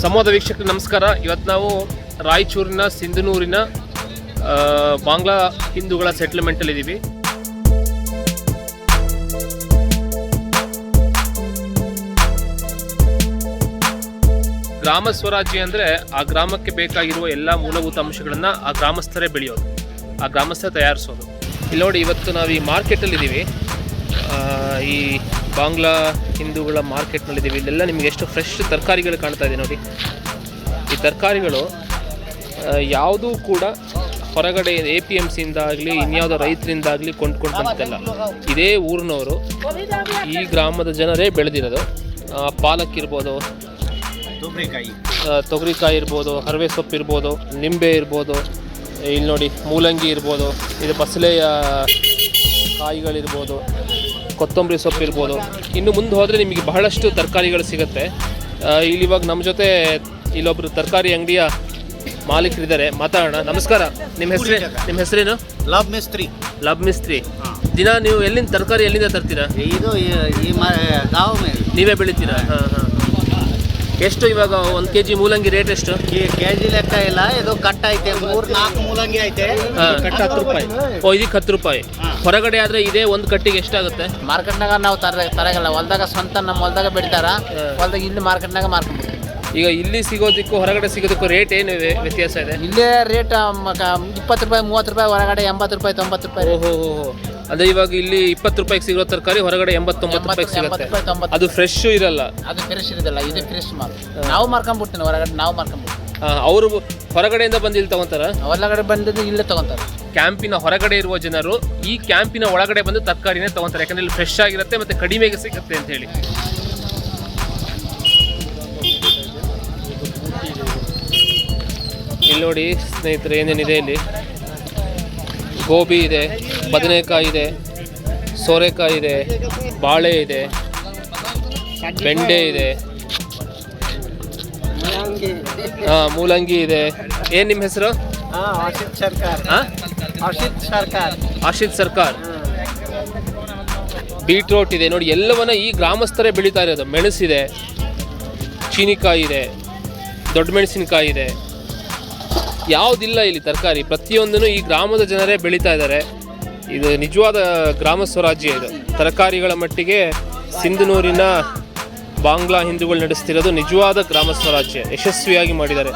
ಸಂವಾದ ವೀಕ್ಷಕರಿಗೆ ನಮಸ್ಕಾರ. ಇವತ್ತು ನಾವು ರಾಯಚೂರಿನ ಸಿಂಧನೂರಿನ ಬಾಂಗ್ಲಾ ಹಿಂದೂಗಳ ಸೆಟ್ಲ್ಮೆಂಟಲ್ಲಿ ಇದ್ದೀವಿ. ಗ್ರಾಮ ಸ್ವರಾಜ್ಯ ಅಂದರೆ ಆ ಗ್ರಾಮಕ್ಕೆ ಬೇಕಾಗಿರುವ ಎಲ್ಲ ಮೂಲಭೂತ ಅಂಶಗಳನ್ನು ಆ ಗ್ರಾಮಸ್ಥರೇ ಬೆಳೆಯೋದು, ಆ ಗ್ರಾಮಸ್ಥರೇ ತಯಾರಿಸೋದು. ಇಲ್ಲಿ ನೋಡಿ, ಇವತ್ತು ನಾವು ಈ ಮಾರ್ಕೆಟಲ್ಲಿದ್ದೀವಿ, ಈ ಬಾಂಗ್ಲಾ ಹಿಂದೂಗಳ ಮಾರ್ಕೆಟ್ನಲ್ಲಿದ್ದೀವಿ. ಇಲ್ಲೆಲ್ಲ ನಿಮಗೆ ಎಷ್ಟು ಫ್ರೆಶ್ ತರಕಾರಿಗಳು ಕಾಣ್ತಾ ಇದೆ ನೋಡಿ. ಈ ತರಕಾರಿಗಳು ಯಾವುದೂ ಕೂಡ ಹೊರಗಡೆ APMCಯಿಂದಾಗಲಿ ಇನ್ಯಾವುದೋ ರೈತರಿಂದಾಗಲಿ ಕೊಂಡ್ಕೊಂಡು ಬಂದಿದ್ದಲ್ಲ. ಇದೇ ಊರಿನವರು, ಈ ಗ್ರಾಮದ ಜನರೇ ಬೆಳೆದಿರೋದು. ಪಾಲಕ್ ಇರ್ಬೋದು, ತೊಗರಿಕಾಯಿ ಇರ್ಬೋದು, ಹರವೆ ಸೊಪ್ಪು ಇರ್ಬೋದು, ನಿಂಬೆ ಇರ್ಬೋದು, ಇಲ್ಲಿ ನೋಡಿ ಮೂಲಂಗಿ ಇರ್ಬೋದು, ಇದು ಬಸಳೆಯ ಕಾಯಿಗಳಿರ್ಬೋದು, ಕೊತ್ತಂಬರಿ ಸೊಪ್ಪು ಇರ್ಬೋದು. ಇನ್ನು ಮುಂದೆ ಹೋದರೆ ನಿಮಗೆ ಬಹಳಷ್ಟು ತರಕಾರಿಗಳು ಸಿಗುತ್ತೆ. ಇಲ್ಲಿ ಇವಾಗ ನಮ್ಮ ಜೊತೆ ಇಲ್ಲೊಬ್ರು ತರಕಾರಿ ಅಂಗಡಿಯ ಮಾಲೀಕರಿದ್ದಾರೆ, ಮಾತಾಡೋಣ. ನಮಸ್ಕಾರ, ನಿಮ್ಮ ಹೆಸರೇನು? ಲಬ್ ಮಿಸ್ತ್ರಿ. ದಿನ ನೀವು ಎಲ್ಲಿಂದ ತರಕಾರಿ ಎಲ್ಲಿಂದ ತರ್ತೀರಾ? ಇದು ಈ ಗಾಂವ್ ಮೇಲೆ ನೀವೇ ಬೆಳಿತೀರಾ? ಎಷ್ಟು ಇವಾಗ 1 kg ಮೂಲಂಗಿ ರೇಟ್ ಎಷ್ಟು? ಕೆಜಿ ಲೆಕ್ಕ ಇಲ್ಲ, ಇದು ಕಟ್ ಐತೆ. 3-4 ಮೂಲಂಗಿ ಐತೆ, ಕಟ್ 10 ರೂಪಾಯಿ. ಇದಕ್ಕೆ 10 ರೂಪಾಯಿ. ಹೊರಗಡೆ ಆದ್ರೆ ಇದೇ ಒಂದು ಕಟ್ಟಿಗೆ ಎಷ್ಟಾಗುತ್ತೆ? ಮಾರ್ಕೆಟ್ನಾಗ ನಾವು ತರಗಲ್ಲ, ಹೊಲ್ದಾಗ ಸ್ವಂತ ನಮ್ಮ ಹೊಲ್ದಾಗ ಬೆಳಿತಾರ, ಹೊಲ್ದಾಗ ಇಲ್ಲಿ ಮಾರ್ಕೆಟ್ನಾಗ ಮಾರ್ಕೊಂಡ್ಬಿಡ್ತೀವಿ. ಈಗ ಇಲ್ಲಿ ಸಿಗೋದಕ್ಕೂ ಹೊರಗಡೆ ಸಿಗೋದಕ್ಕೂ ರೇಟ್ ಏನು ವ್ಯತ್ಯಾಸ ಇದೆ? ಇಲ್ಲೇ ರೇಟ್ 20 ರೂಪಾಯಿ 30 ರೂಪಾಯಿ, ಹೊರಗಡೆ 80 ರೂಪಾಯಿ 90 ರೂಪಾಯಿ. ಓಹೋ, ಅಂದ್ರೆ ಇವಾಗ ಇಲ್ಲಿ 20 ರೂಪಾಯಿಗೆ ಸಿಗೋ ತರಕಾರಿ ಹೊರಗಡೆ 80-90 ರೂಪಾಯಿಗೆ ಸಿಗುತ್ತೆ. ಅದು ಫ್ರೆಶ್ ಇರಲ್ಲ, ಅದು ಫ್ರೆಶ್ ಇರೋದಿಲ್ಲ, ಇದು ಫ್ರೆಶ್ ಮಾಲ್. ನಾವು ಮಾರ್ಕೊಂಡ್ಬಿಡ್ತೀನಿ, ಹೊರಗಡೆ ನಾವು ಮಾರ್ಕೊಂಡ್ಬಿಡ್ತೀವಿ. ಅವರು ಹೊರಗಡೆಯಿಂದ ಬಂದು ಇಲ್ಲಿ ತಗೊಂತಾರ? ಹೊರಗಡೆ ಬಂದಿದ್ದು ಇಲ್ಲೇ ತಗೊಂತಾರೆ. ಕ್ಯಾಂಪಿನ ಹೊರಗಡೆ ಇರುವ ಜನರು ಈ ಕ್ಯಾಂಪಿನ ಒಳಗಡೆ ಬಂದು ತರಕಾರಿನೇ ತಗೊಂತಾರೆ, ಯಾಕಂದ್ರೆ ಇಲ್ಲಿ ಫ್ರೆಶ್ ಆಗಿರುತ್ತೆ ಮತ್ತೆ ಕಡಿಮೆಗೆ ಸಿಗುತ್ತೆ ಅಂತ ಹೇಳಿ. ಇಲ್ಲಿ ನೋಡಿ ಸ್ನೇಹಿತರೆ, ಏನೇನಿದೆ ಇಲ್ಲಿ. ಗೋಬಿ ಇದೆ, ಬದನೆಕಾಯಿ ಇದೆ, ಸೋರೆಕಾಯಿ ಇದೆ, ಬಾಳೆ ಇದೆ, ಬೆಂಡೆ ಇದೆ, ಮೂಲಂಗಿ ಇದೆ. ಏನು ನಿಮ್ಮ ಹೆಸರು? ಆಶಿತ್ ಸರ್ಕಾರ್. ಬೀಟ್ರೋಟ್ ಇದೆ ನೋಡಿ. ಎಲ್ಲವನ್ನ ಈ ಗ್ರಾಮಸ್ಥರೇ ಬೆಳೀತಾ ಇರೋದು. ಮೆಣಸಿದೆ, ಚೀನಿಕಾಯಿ ಇದೆ, ದೊಡ್ಡ ಮೆಣಸಿನಕಾಯಿ ಇದೆ. ಯಾವುದಿಲ್ಲ ಇಲ್ಲಿ ತರಕಾರಿ, ಪ್ರತಿಯೊಂದನ್ನು ಈ ಗ್ರಾಮದ ಜನರೇ ಬೆಳೀತಾ ಇದ್ದಾರೆ. ಇದು ನಿಜವಾದ ಗ್ರಾಮ ಸ್ವರಾಜ್ಯ. ಇದು ತರಕಾರಿಗಳ ಮಟ್ಟಿಗೆ ಸಿಂಧನೂರಿನ ಬಾಂಗ್ಲಾ ಹಿಂದೂಗಳು ನಡೆಸ್ತಿರೋದು ನಿಜವಾದ ಗ್ರಾಮ ಸ್ವರಾಜ್ಯ. ಯಶಸ್ವಿಯಾಗಿ ಮಾಡಿದ್ದಾರೆ.